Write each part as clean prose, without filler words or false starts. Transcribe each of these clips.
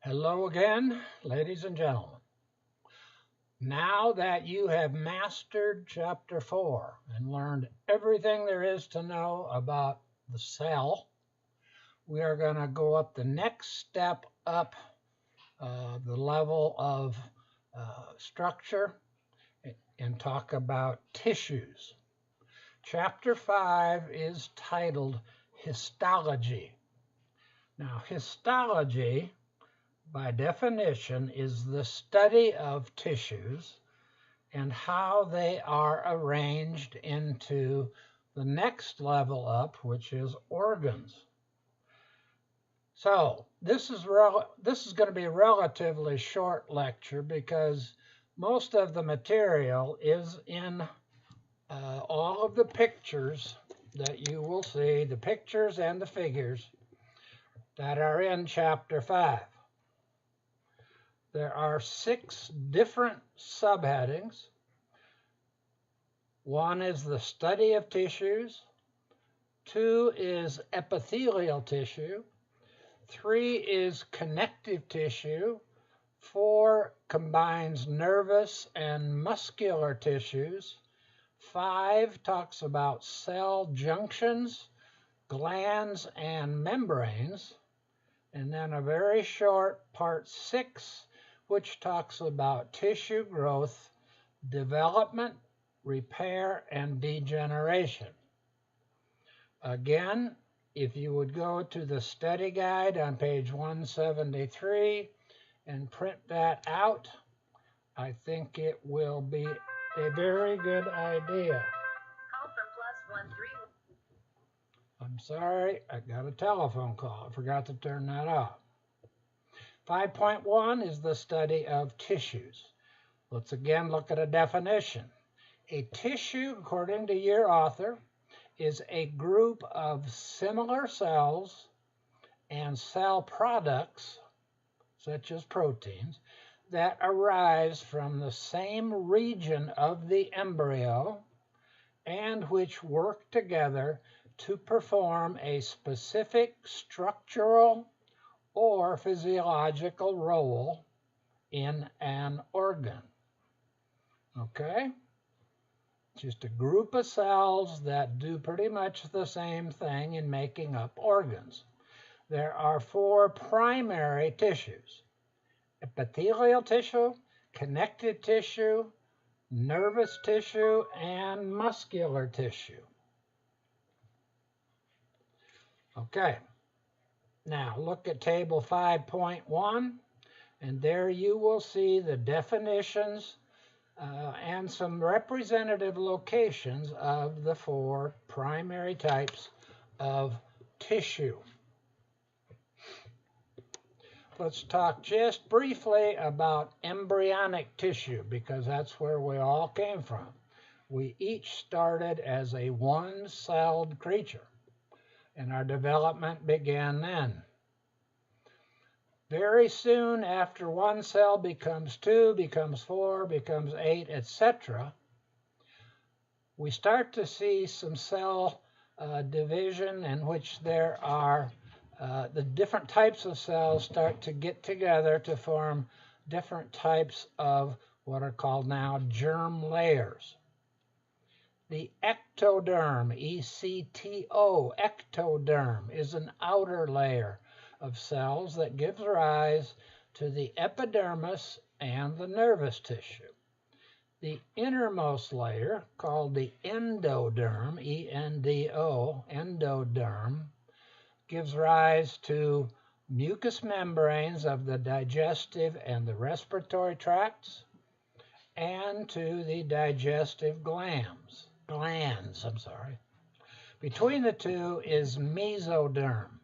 Hello again, ladies and gentlemen. Now that you have mastered Chapter 4 and learned everything there is to know about the cell, we are going to go up the next step up the level of structure and talk about tissues. Chapter 5 is titled Histology. Now, histology, by definition, is the study of tissues and how they are arranged into the next level up, which is organs. So this is going to be a relatively short lecture because most of the material is in all of the pictures that you will see, the pictures and the figures that are in Chapter 5. There are 6 different subheadings. One is the study of tissues. 2 is epithelial tissue. 3 is connective tissue. 4 combines nervous and muscular tissues. 5 talks about cell junctions, glands, and membranes. And then a very short part 6, which talks about tissue growth, development, repair, and degeneration. Again, if you would go to the study guide on page 173 and print that out, I think it will be a very good idea. Call from +13. I'm sorry, I got a telephone call. I forgot to turn that off. 5.1 is the study of tissues. Let's again look at a definition. A tissue, according to your author, is a group of similar cells and cell products, such as proteins, that arise from the same region of the embryo and which work together to perform a specific structural or physiological role in an organ. Okay? Just a group of cells that do pretty much the same thing in making up organs. There are 4 primary tissues: epithelial tissue, connective tissue, nervous tissue, and muscular tissue. Okay, now look at table 5.1, and there you will see the definitions and some representative locations of the 4 primary types of tissue. Let's talk just briefly about embryonic tissue, because that's where we all came from. We each started as a one-celled creature, and our development began then. Very soon after one cell becomes 2, becomes 4, becomes 8, etc., we start to see some cell division in which there are the different types of cells start to get together to form different types of what are called now germ layers. The ectoderm, E-C-T-O, ectoderm, is an outer layer of cells that gives rise to the epidermis and the nervous tissue. The innermost layer, called the endoderm, E-N-D-O, endoderm, gives rise to mucous membranes of the digestive and the respiratory tracts, and to the digestive glands. Between the two is mesoderm,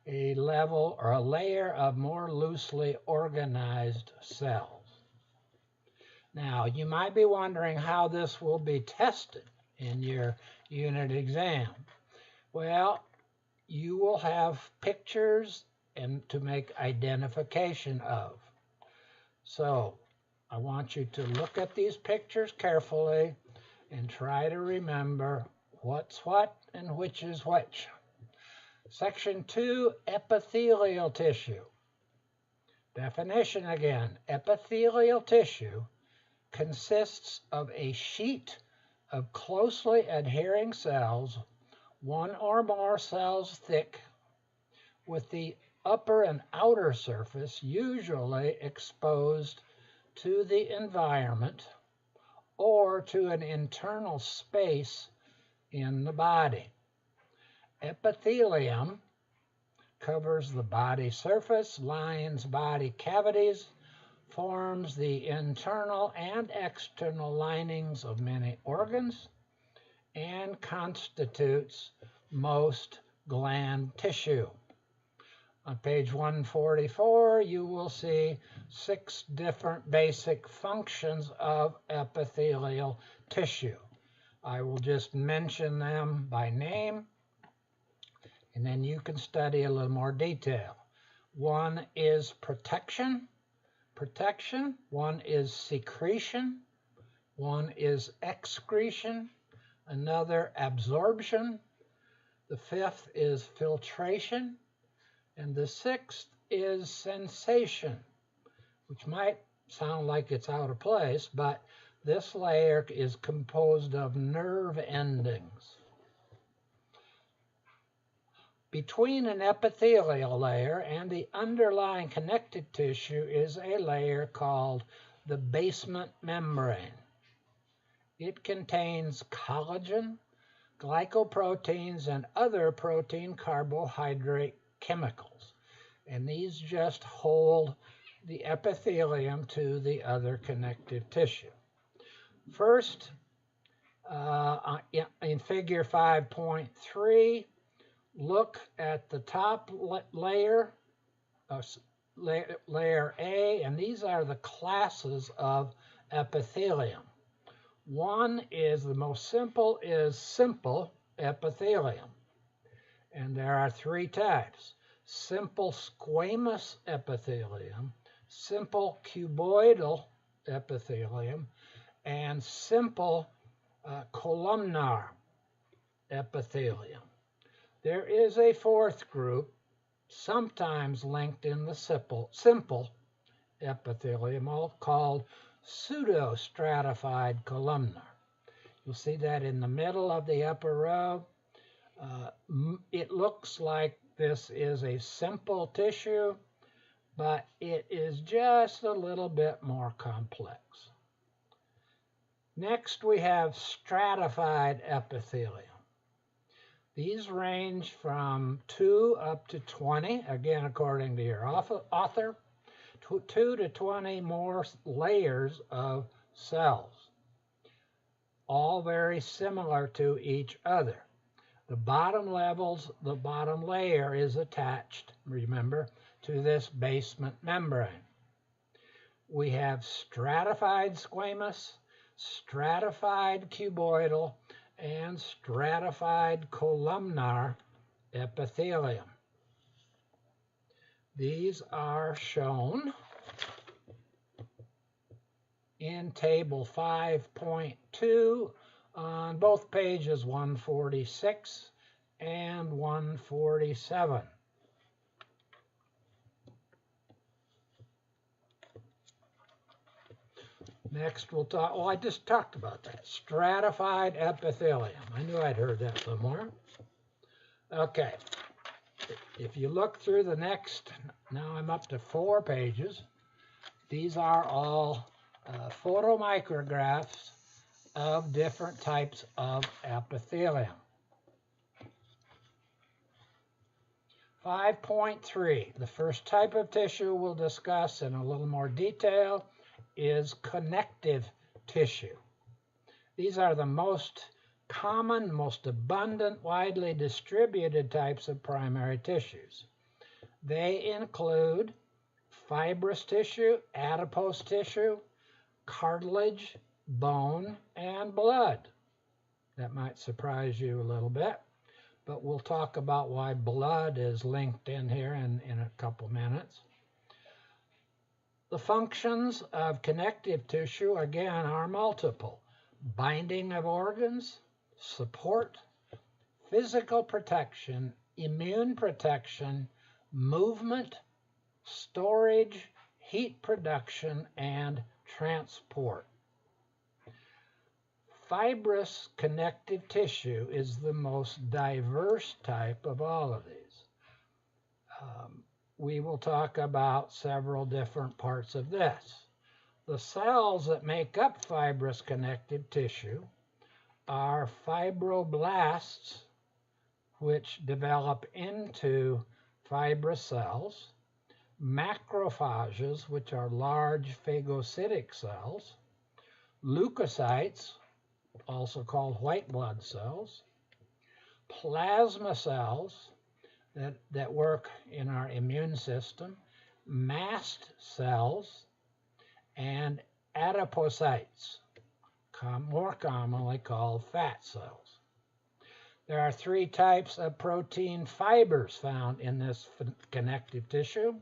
a level or a layer of more loosely organized cells. Now, you might be wondering how this will be tested in your unit exam. Well, you will have pictures and to make identification of. So, I want you to look at these pictures carefully and try to remember what's what and which is which. Section 2, epithelial tissue. Definition again. Epithelial tissue consists of a sheet of closely adhering cells, one or more cells thick, with the upper and outer surface usually exposed to the environment or to an internal space in the body. Epithelium covers the body surface, lines body cavities, forms the internal and external linings of many organs, and constitutes most gland tissue. On page 144, you will see 6 different basic functions of epithelial tissue. I will just mention them by name, and then you can study a little more detail. One is protection. One is secretion. One is excretion. Another, absorption. The 5th is filtration. And the 6th is sensation, which might sound like it's out of place, but this layer is composed of nerve endings. Between an epithelial layer and the underlying connective tissue is a layer called the basement membrane. It contains collagen, glycoproteins, and other protein carbohydrate chemicals, and these just hold the epithelium to the other connective tissue. First, in figure 5.3, look at the top layer, layer A, and these are the classes of epithelium. One is, the most simple, is simple epithelium. And there are 3 types: simple squamous epithelium, simple cuboidal epithelium, and simple columnar epithelium. There is a 4th group, sometimes linked in the simple epithelium, called pseudostratified columnar. You'll see that in the middle of the upper row. It looks like this is a simple tissue, but it is just a little bit more complex. Next, we have stratified epithelium. These range from 2 up to 20, again according to your author, 2 to 20 more layers of cells, all very similar to each other. The bottom layer is attached, remember, to this basement membrane. We have stratified squamous, stratified cuboidal, and stratified columnar epithelium. These are shown in table 5.2 on both pages 146 and 147. Next we'll talk, I just talked about that, stratified epithelium. I knew I'd heard that somewhere. Okay, if you look through the next, now I'm up to 4 pages. These are all photomicrographs of different types of epithelium. 5.3, the first type of tissue we'll discuss in a little more detail is connective tissue. These are the most common, most abundant, widely distributed types of primary tissues. They include fibrous tissue, adipose tissue, cartilage, bone, and blood. That might surprise you a little bit, but we'll talk about why blood is linked in here in a couple minutes. The functions of connective tissue, again, are multiple: binding of organs, support, physical protection, immune protection, movement, storage, heat production, and transport. Fibrous connective tissue is the most diverse type of all of these. We will talk about several different parts of this. The cells that make up fibrous connective tissue are fibroblasts, which develop into fibrous cells, macrophages, which are large phagocytic cells, leukocytes, also called white blood cells, plasma cells that work in our immune system, mast cells, and adipocytes, more commonly called fat cells. There are three types of protein fibers found in this connective tissue.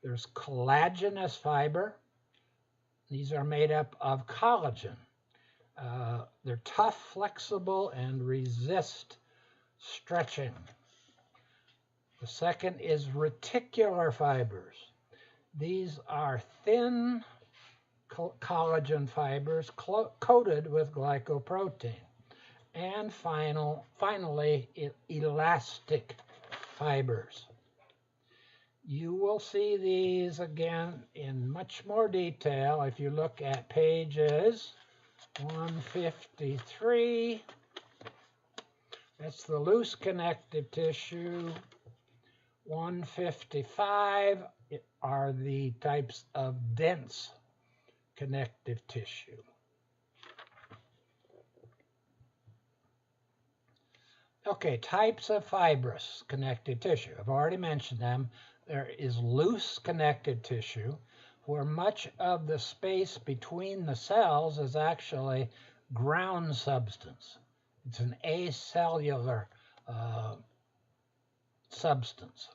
There's collagenous fiber. These are made up of collagen. They're tough, flexible, and resist stretching. The second is reticular fibers. These are thin collagen fibers coated with glycoprotein. And finally, elastic fibers. You will see these again in much more detail if you look at pages 153. That's the loose connective tissue. 155 are the types of dense connective tissue. Okay, types of fibrous connective tissue. I've already mentioned them. There is loose connective tissue, where much of the space between the cells is actually ground substance. It's an acellular substance.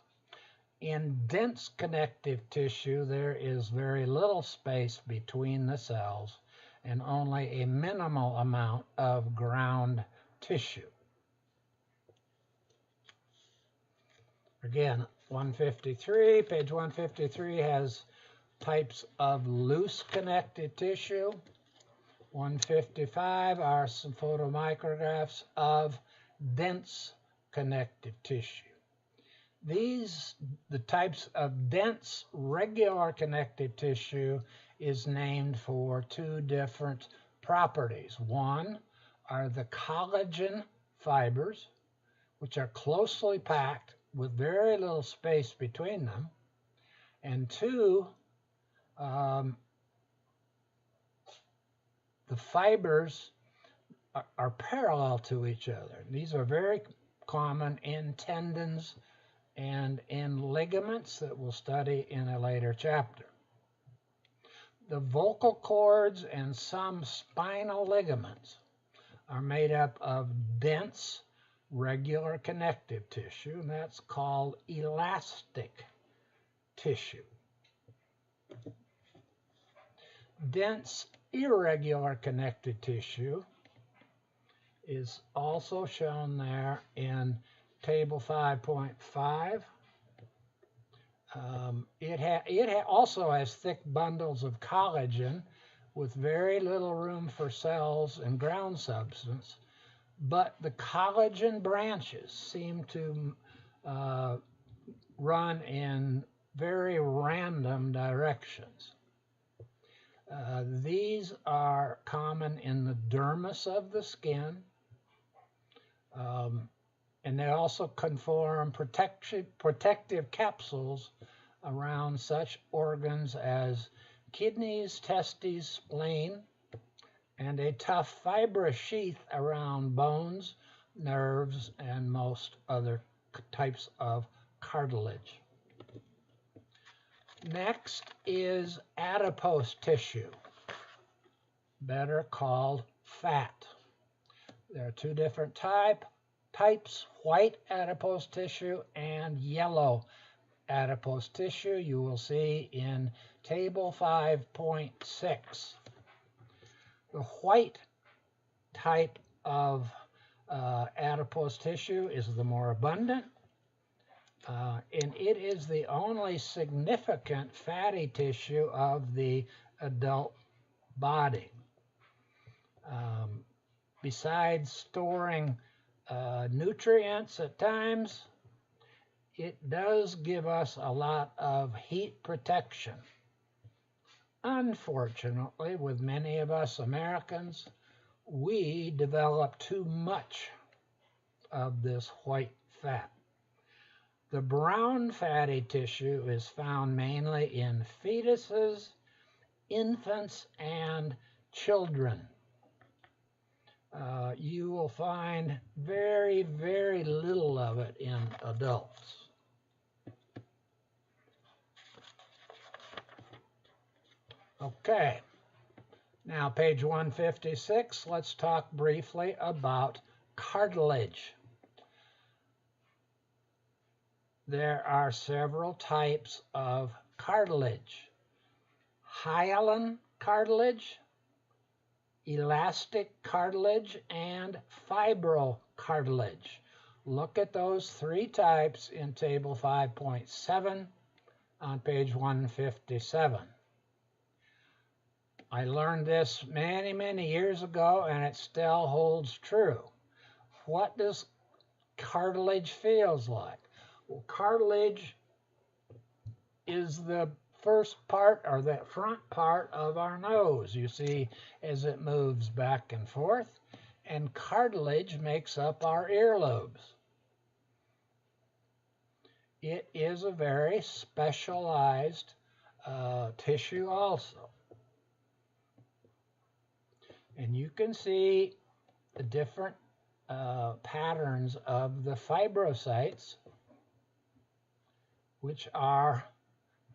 In dense connective tissue, there is very little space between the cells and only a minimal amount of ground tissue. Again, 153, page 153 has types of loose connective tissue. 155 are some photomicrographs of dense connective tissue. The types of dense regular connective tissue is named for two different properties. One are the collagen fibers, which are closely packed with very little space between them. And two, the fibers are parallel to each other. These are very common in tendons and in ligaments that we'll study in a later chapter. The vocal cords and some spinal ligaments are made up of dense, regular connective tissue, and that's called elastic tissue. Dense, irregular connective tissue is also shown there in Table 5.5. It also has thick bundles of collagen with very little room for cells and ground substance, but the collagen branches seem to run in very random directions. These are common in the dermis of the skin, and they also conform protective capsules around such organs as kidneys, testes, spleen, and a tough fibrous sheath around bones, nerves, and most other types of cartilage. Next is adipose tissue, better called fat. There are two different types, white adipose tissue and yellow adipose tissue. You will see in Table 5.6. The white type of adipose tissue is the more abundant, and it is the only significant fatty tissue of the adult body. Besides storing nutrients at times, it does give us a lot of heat protection. Unfortunately, with many of us Americans, we develop too much of this white fat. The brown fatty tissue is found mainly in fetuses, infants, and children. You will find very, very little of it in adults. Okay, now page 156, let's talk briefly about cartilage. There are several types of cartilage. Hyaline cartilage, elastic cartilage, and fibrocartilage. Look at those three types in table 5.7 on page 157. I learned this many, many years ago, and it still holds true. What does cartilage feels like? Well, cartilage is the first part, or the front part of our nose, you see, as it moves back and forth, and cartilage makes up our earlobes. It is a very specialized tissue also. And you can see the different patterns of the fibrocytes, which are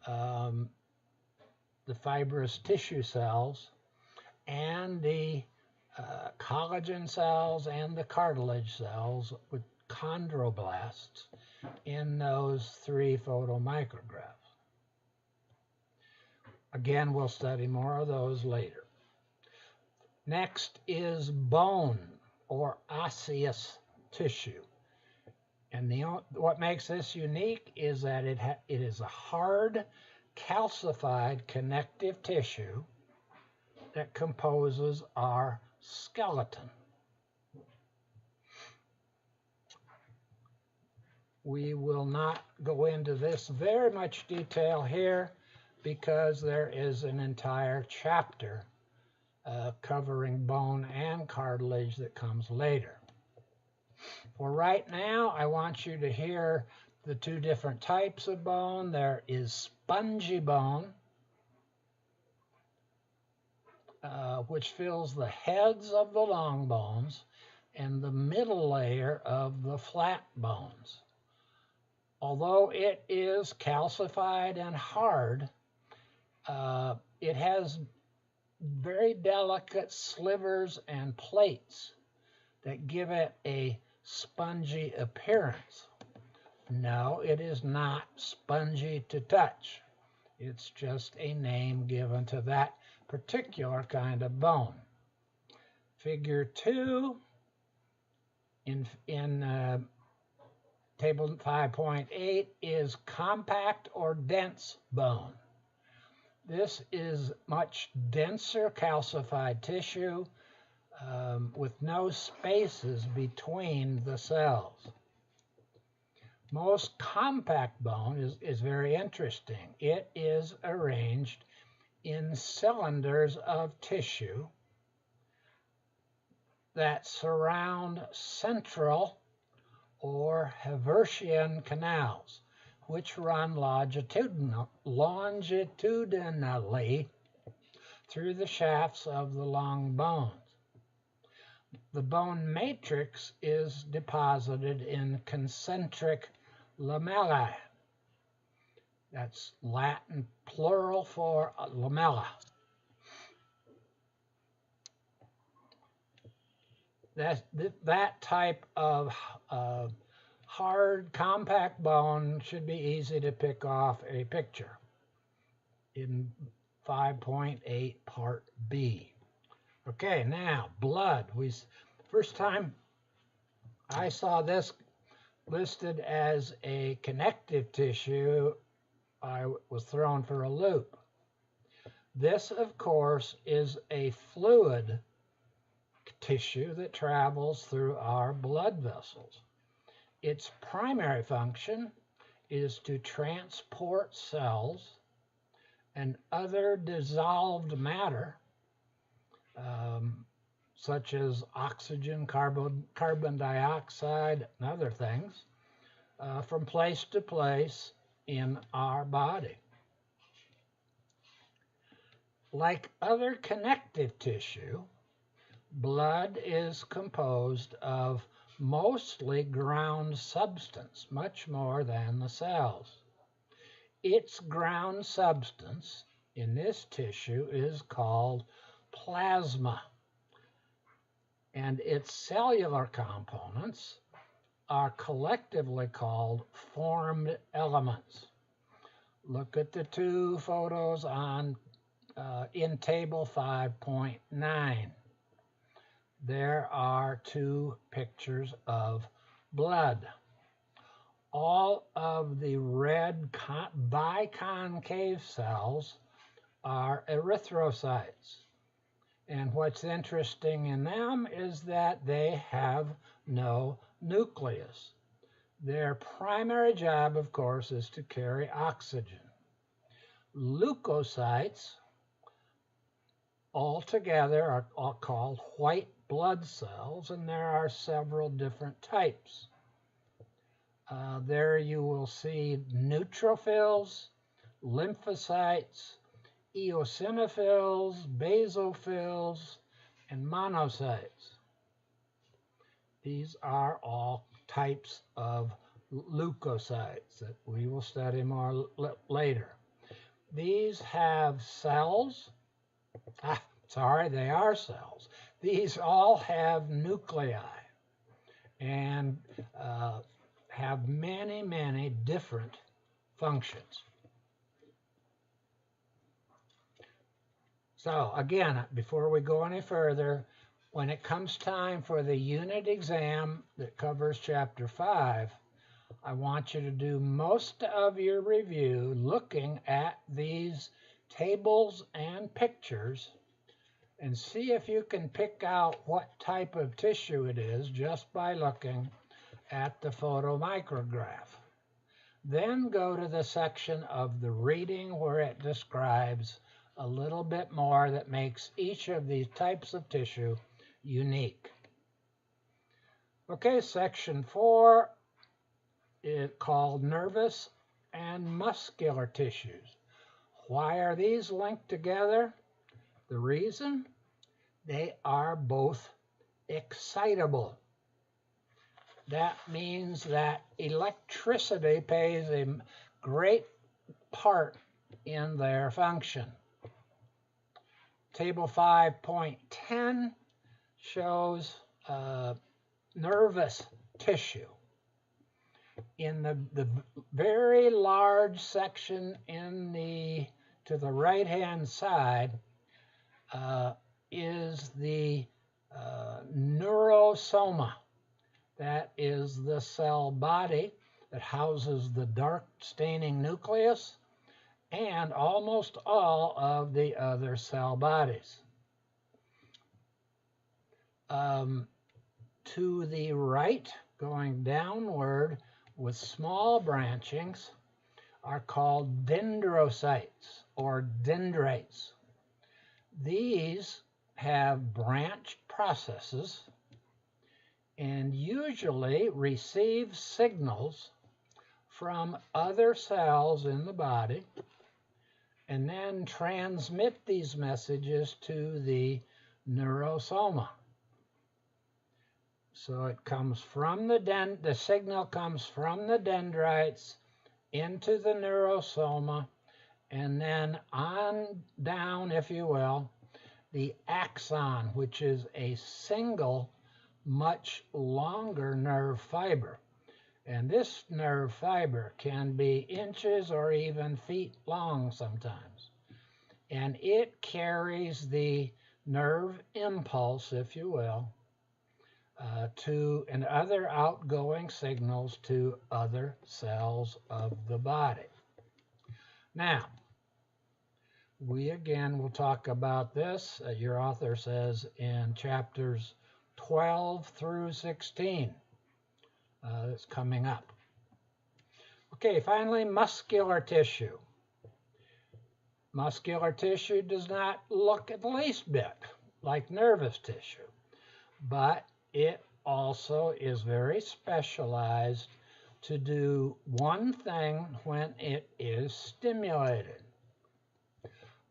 the fibrous tissue cells, and the collagen cells and the cartilage cells with chondroblasts in those three photomicrographs. Again, we'll study more of those later. Next is bone or osseous tissue. And what makes this unique is that it is a hard, calcified connective tissue that composes our skeleton. We will not go into this very much detail here because there is an entire chapter covering bone and cartilage that comes later. For right now, I want you to hear the two different types of bone. There is spongy bone, which fills the heads of the long bones and the middle layer of the flat bones. Although it is calcified and hard, it has very delicate slivers and plates that give it a spongy appearance. No, it is not spongy to touch. It's just a name given to that particular kind of bone. Figure 2 in table 5.8 is compact or dense bone. This is much denser calcified tissue with no spaces between the cells. Most compact bone is very interesting. It is arranged in cylinders of tissue that surround central or Haversian canals, which run longitudinally through the shafts of the long bones. The bone matrix is deposited in concentric lamellae. That's Latin plural for lamella. That type of hard, compact bone should be easy to pick off a picture in 5.8 Part B. Okay, now blood. First time I saw this listed as a connective tissue, I was thrown for a loop. This, of course, is a fluid tissue that travels through our blood vessels. Its primary function is to transport cells and other dissolved matter, such as oxygen, carbon dioxide, and other things, from place to place in our body. Like other connective tissue, blood is composed of mostly ground substance, much more than the cells. Its ground substance in this tissue is called plasma, and its cellular components are collectively called formed elements. Look at the two photos in table 5.9. There are two pictures of blood. All of the red biconcave cells are erythrocytes. And what's interesting in them is that they have no nucleus. Their primary job, of course, is to carry oxygen. Leukocytes altogether are all called white blood cells, and there are several different types. There you will see neutrophils, lymphocytes, eosinophils, basophils, and monocytes. These are all types of leukocytes that we will study more later. These have cells. They are cells. These all have nuclei and have many, many different functions. So again, before we go any further, when it comes time for the unit exam that covers Chapter 5, I want you to do most of your review looking at these tables and pictures and see if you can pick out what type of tissue it is just by looking at the photomicrograph. Then go to the section of the reading where it describes a little bit more that makes each of these types of tissue unique. Okay, section 4 is called nervous and muscular tissues. Why are these linked together? The reason? They are both excitable. That means that electricity plays a great part in their function. Table 5.10 shows nervous tissue. In the very large section to the right-hand side is the neurosoma. That is the cell body that houses the dark staining nucleus and almost all of the other cell bodies. To the right, going downward with small branchings, are called dendrocytes or dendrites. These have branched processes and usually receive signals from other cells in the body and then transmit these messages to the neurosoma. So it comes from the signal comes from the dendrites into the neurosoma, and then on down, if you will, the axon, which is a single, much longer nerve fiber. And this nerve fiber can be inches or even feet long sometimes. And it carries the nerve impulse, if you will, and other outgoing signals to other cells of the body. Now, we again will talk about this, your author says, in chapters 12 through 16. That's coming up. Okay, finally, muscular tissue. Muscular tissue does not look the least bit like nervous tissue, but it also is very specialized to do one thing when it is stimulated.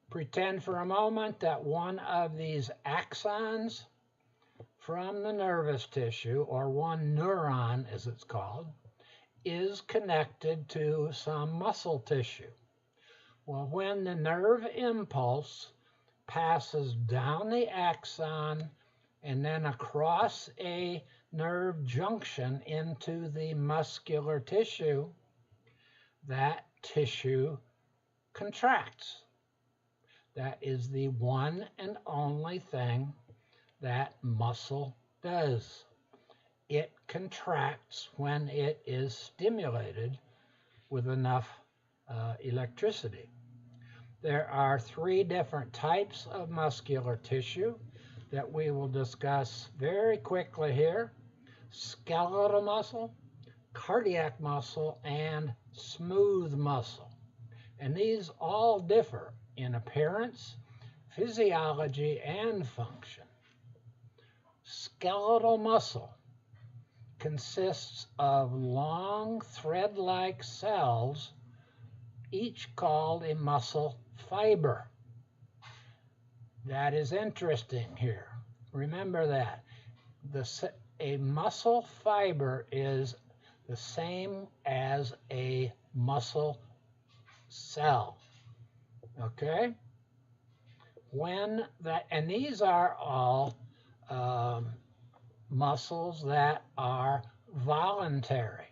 Pretend for a moment that one of these axons from the nervous tissue, or one neuron as it's called, is connected to some muscle tissue. Well, when the nerve impulse passes down the axon and then across a nerve junction into the muscular tissue, that tissue contracts. That is the one and only thing that muscle does. It contracts when it is stimulated with enough electricity. There are 3 different types of muscular tissue that we will discuss very quickly here: skeletal muscle, cardiac muscle, and smooth muscle. And these all differ in appearance, physiology, and function. Skeletal muscle consists of long thread-like cells, each called a muscle fiber. That is interesting here. Remember that. A muscle fiber is the same as a muscle cell. Okay? And these are all muscles that are voluntary.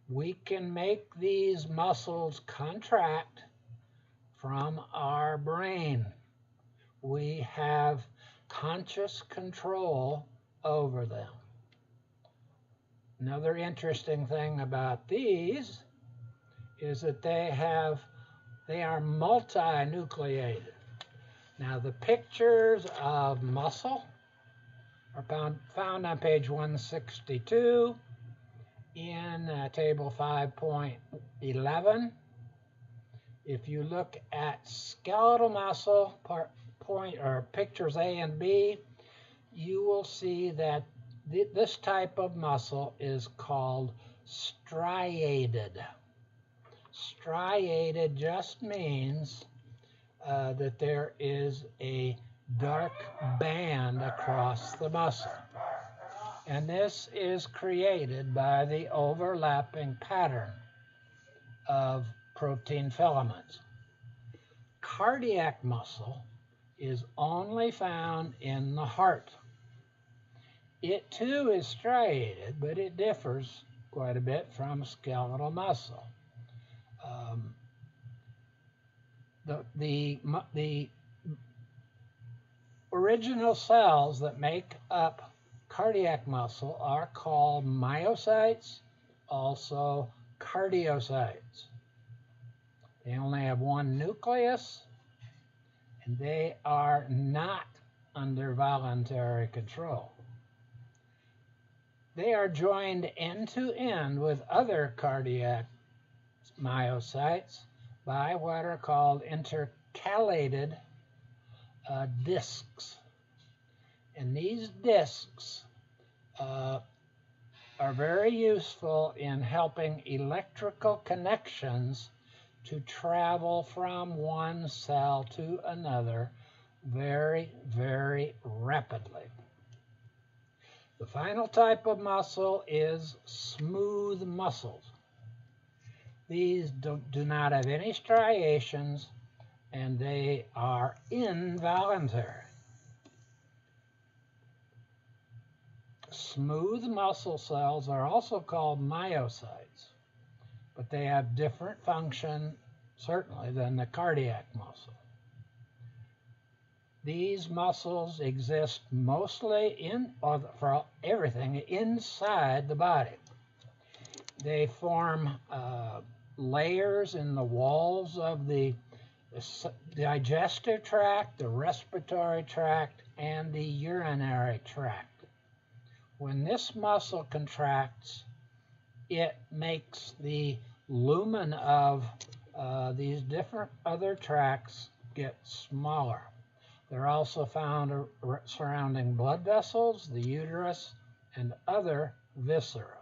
We can make these muscles contract from our brain. We have conscious control over them. Another interesting thing about these is that they are multinucleated. Now, the pictures of muscle are found on page 162 in table 5.11. If you look at skeletal muscle pictures A and B, you will see that this type of muscle is called striated. Striated just means that there is a dark band across the muscle. And this is created by the overlapping pattern of protein filaments. Cardiac muscle is only found in the heart. It too is striated, but it differs quite a bit from skeletal muscle. The original cells that make up cardiac muscle are called myocytes, also cardiocytes. They only have one nucleus, and they are not under voluntary control. They are joined end to end with other cardiac myocytes by what are called intercalated discs. And these discs are very useful in helping electrical connections to travel from one cell to another very, very rapidly. The final type of muscle is smooth muscles. These do not have any striations, and they are involuntary. Smooth muscle cells are also called myocytes, but they have different function, certainly, than the cardiac muscle. These muscles exist mostly for everything inside the body. They form layers in the walls of the digestive tract, the respiratory tract, and the urinary tract. When this muscle contracts, it makes the lumen of these different other tracts get smaller. They're also found surrounding blood vessels, the uterus, and other viscera.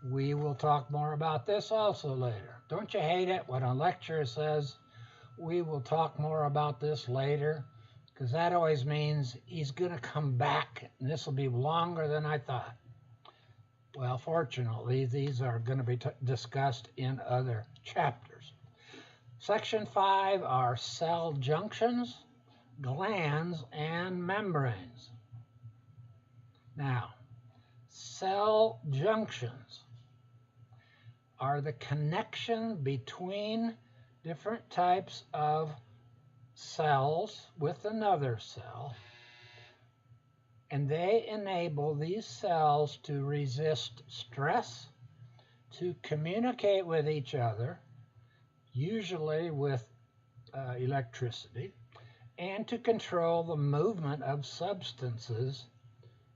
We will talk more about this also later. Don't you hate it when a lecturer says, we will talk more about this later? Because that always means he's going to come back, and this will be longer than I thought. Well, fortunately, these are going to be discussed in other chapters. Section 5 are cell junctions, glands, and membranes. Now, cell junctions are the connection between different types of cells with another cell, and they enable these cells to resist stress, to communicate with each other, usually with electricity, and to control the movement of substances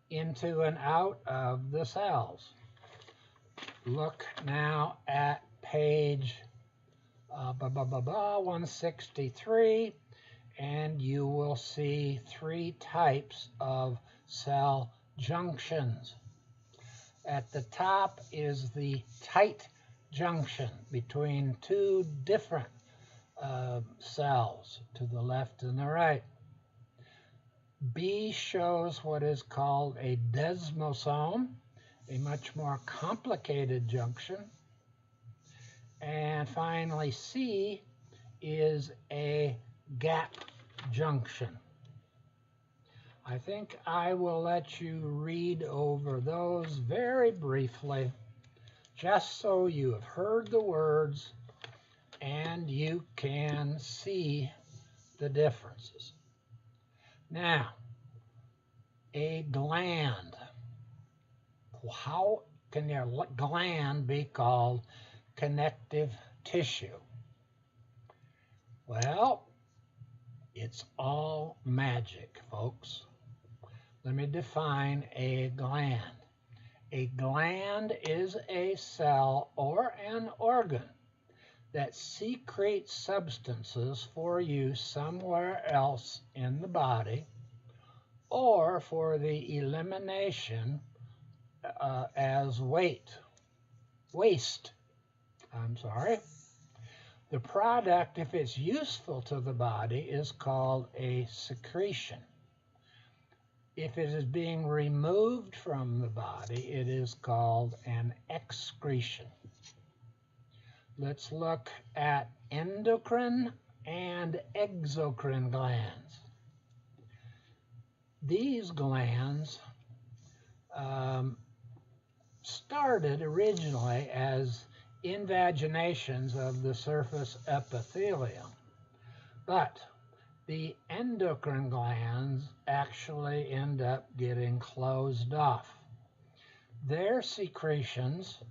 into and out of the cells. Look now at page 163, and you will see 3 types of cell junctions. At the top is the tight junction between 2 different cells to the left and the right. B shows what is called a desmosome, a much more complicated junction. And finally, C is a gap junction. I think I will let you read over those very briefly, just so you have heard the words and you can see the differences. Now, a gland. How can your gland be called connective tissue? Well, it's all magic, folks. Let me define a gland. A gland is a cell or an organ that secretes substances for use somewhere else in the body or for the elimination as waste. The product, if it's useful to the body, is called a secretion. If it is being removed from the body, it is called an excretion. Let's look at endocrine and exocrine glands. These glands started originally as invaginations of the surface epithelium, but the endocrine glands actually end up getting closed off. Their secretions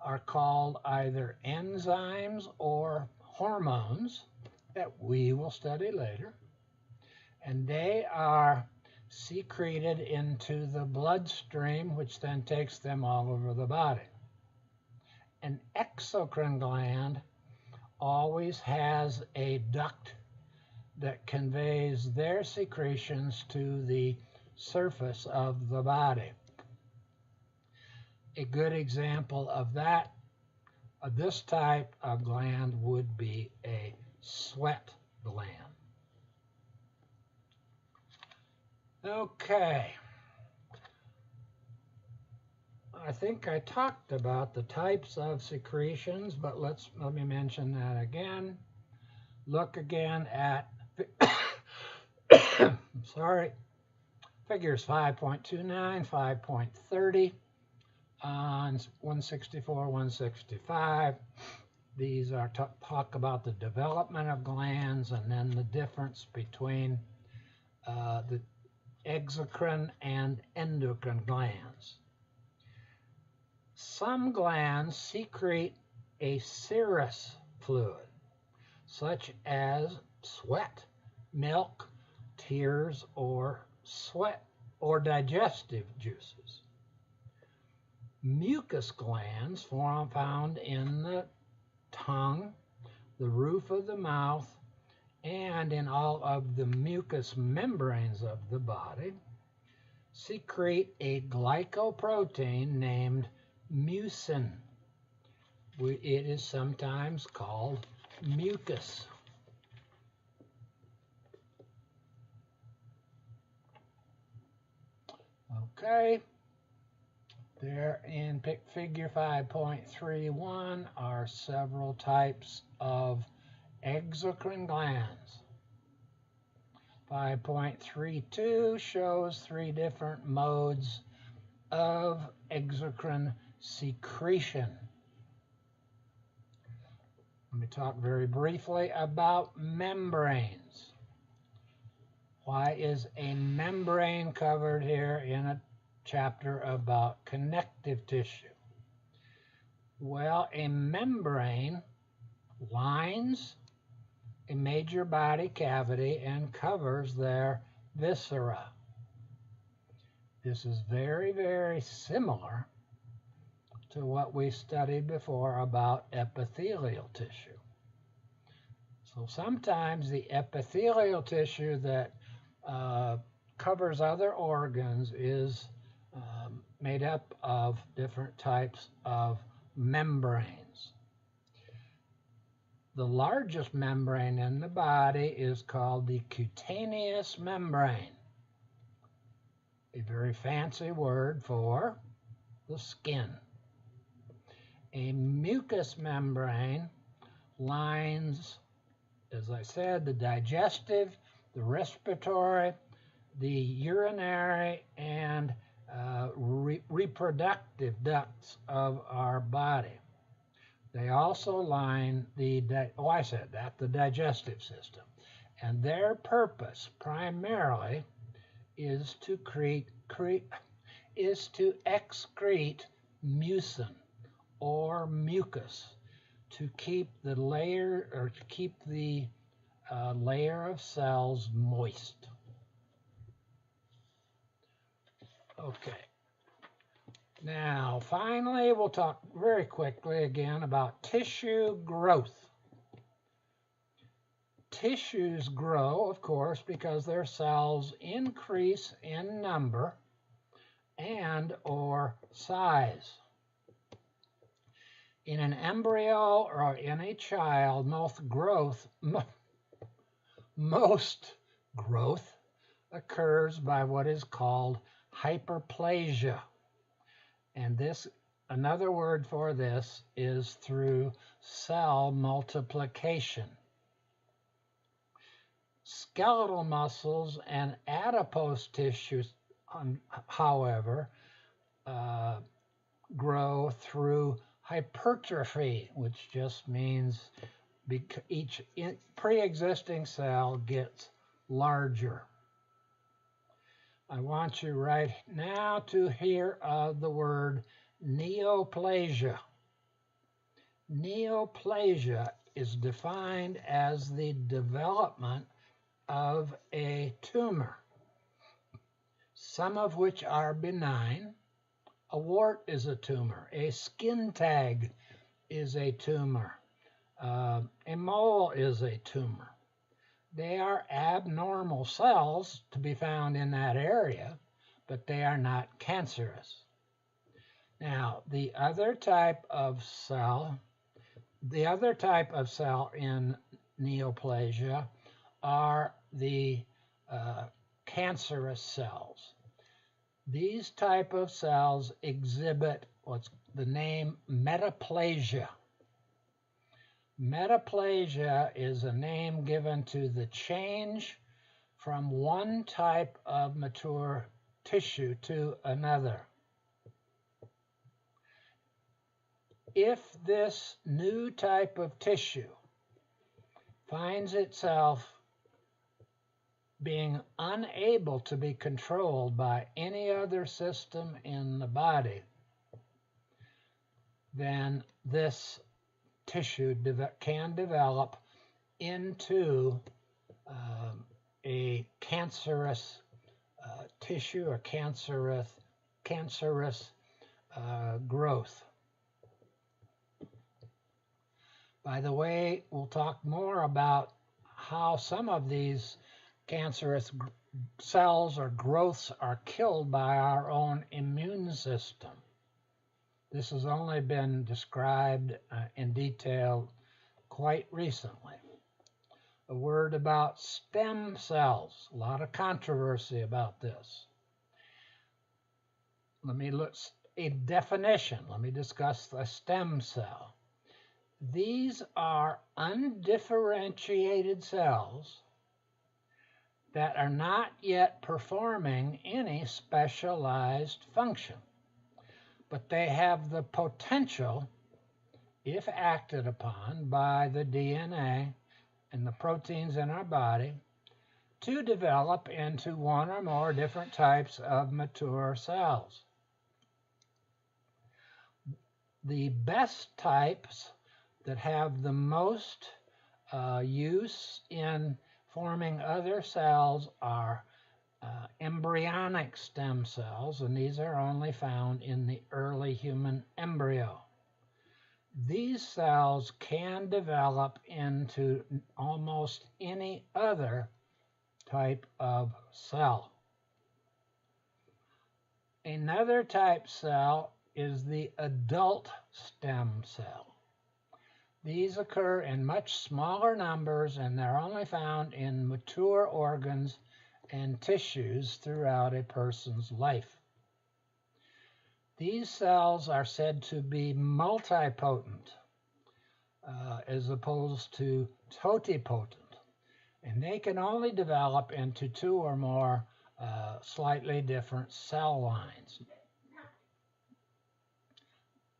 are called either enzymes or hormones that we will study later, and they are secreted into the bloodstream, which then takes them all over the body. An exocrine gland always has a duct that conveys their secretions to the surface of the body. A good example of that, of this type of gland, would be a sweat gland. Okay. I think I talked about the types of secretions, but let me mention that again. Look again at figures 5.29, 5.30 on 164, 165. These are talk about the development of glands and then the difference between the exocrine and endocrine glands. Some glands secrete a serous fluid, such as sweat, milk, tears, or sweat or digestive juices. Mucus glands found in the tongue, the roof of the mouth, and in all of the mucous membranes of the body, secrete a glycoprotein named mucin. It is sometimes called mucus. Okay, there in figure 5.31 are several types of exocrine glands. 5.32 shows 3 different modes of exocrine secretion. Let me talk very briefly about membranes. Why is a membrane covered here in a chapter about connective tissue? Well, a membrane lines a major body cavity and covers their viscera. This is very, very similar to what we studied before about epithelial tissue. So sometimes the epithelial tissue that covers other organs is made up of different types of membranes. The largest membrane in the body is called the cutaneous membrane, a very fancy word for the skin. A mucous membrane lines, as I said, the digestive, the respiratory, the urinary, and reproductive ducts of our body. They also line the digestive system. And their purpose primarily is to excrete mucin or mucus to keep the layer of cells moist. Okay. Now, finally, we'll talk very quickly again about tissue growth. Tissues grow, of course, because their cells increase in number and or size. In an embryo or in a child, most growth occurs by what is called hyperplasia. And another word for this is through cell multiplication. Skeletal muscles and adipose tissues, however, grow through hypertrophy, which just means each pre-existing cell gets larger. I want you right now to hear the word neoplasia. Neoplasia is defined as the development of a tumor, some of which are benign. A wart is a tumor. A skin tag is a tumor. A mole is a tumor. They are abnormal cells to be found in that area, but they are not cancerous. Now, the other type of cell in neoplasia are the cancerous cells. These type of cells exhibit what's the name metaplasia. Metaplasia is a name given to the change from one type of mature tissue to another. if this new type of tissue finds itself being unable to be controlled by any other system in the body, then this tissue can develop into a cancerous tissue or cancerous growth. By the way, we'll talk more about how some of these cancerous cells or growths are killed by our own immune system. This has only been described in detail quite recently. A word about stem cells. A lot of controversy about this. Let me look a definition. Let me discuss a stem cell. These are undifferentiated cells that are not yet performing any specialized function, but they have the potential, if acted upon by the DNA and the proteins in our body, to develop into one or more different types of mature cells. The best types that have the most use in forming other cells are embryonic stem cells, and these are only found in the early human embryo. These cells can develop into almost any other type of cell. Another type cell is the adult stem cell. These occur in much smaller numbers, and they're only found in mature organs and tissues throughout a person's life. These cells are said to be multipotent as opposed to totipotent, and they can only develop into two or more slightly different cell lines.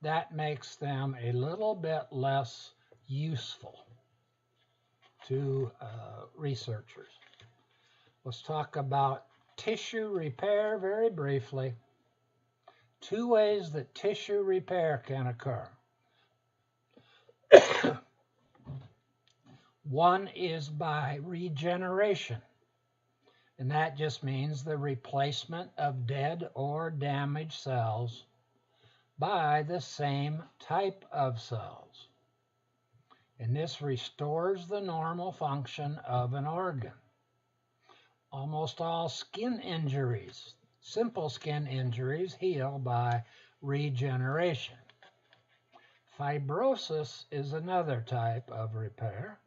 That makes them a little bit less useful to researchers. Let's talk about tissue repair very briefly. Two ways that tissue repair can occur. One is by regeneration, and that just means the replacement of dead or damaged cells by the same type of cells. And this restores the normal function of an organ. Almost all skin injuries, simple skin injuries, heal by regeneration. Fibrosis is another type of repair,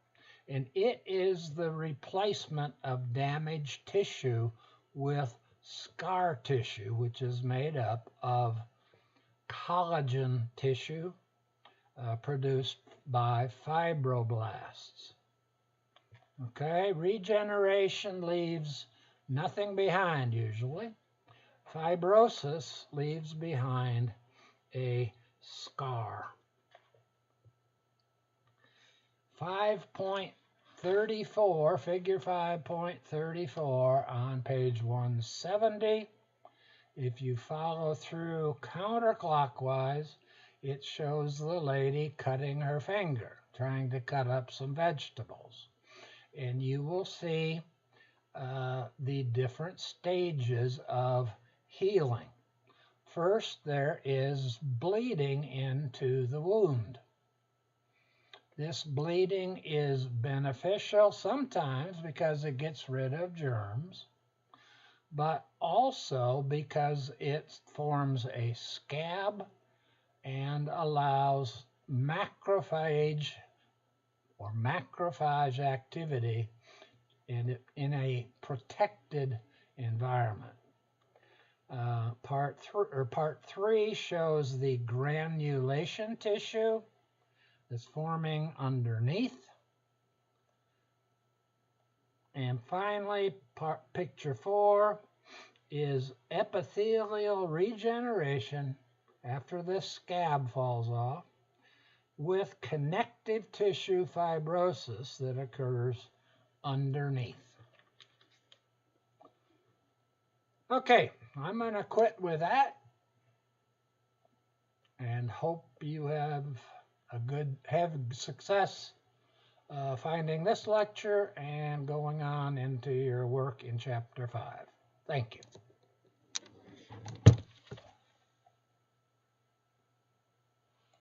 and it is the replacement of damaged tissue with scar tissue, which is made up of collagen tissue produced by fibroblasts. Okay, regeneration leaves nothing behind usually. Fibrosis leaves behind a scar. 5.34, figure 5.34 on page 170. If you follow through counterclockwise, it shows the lady cutting her finger, trying to cut up some vegetables. And you will see the different stages of healing. First, there is bleeding into the wound. This bleeding is beneficial sometimes because it gets rid of germs, but also because it forms a scab and allows macrophage activity in a protected environment. Part 3 shows the granulation tissue that's forming underneath. And finally, picture 4 is epithelial regeneration after this scab falls off. with connective tissue fibrosis that occurs underneath. Okay, I'm going to quit with that and hope you have success finding this lecture and going on into your work in Chapter 5. Thank you.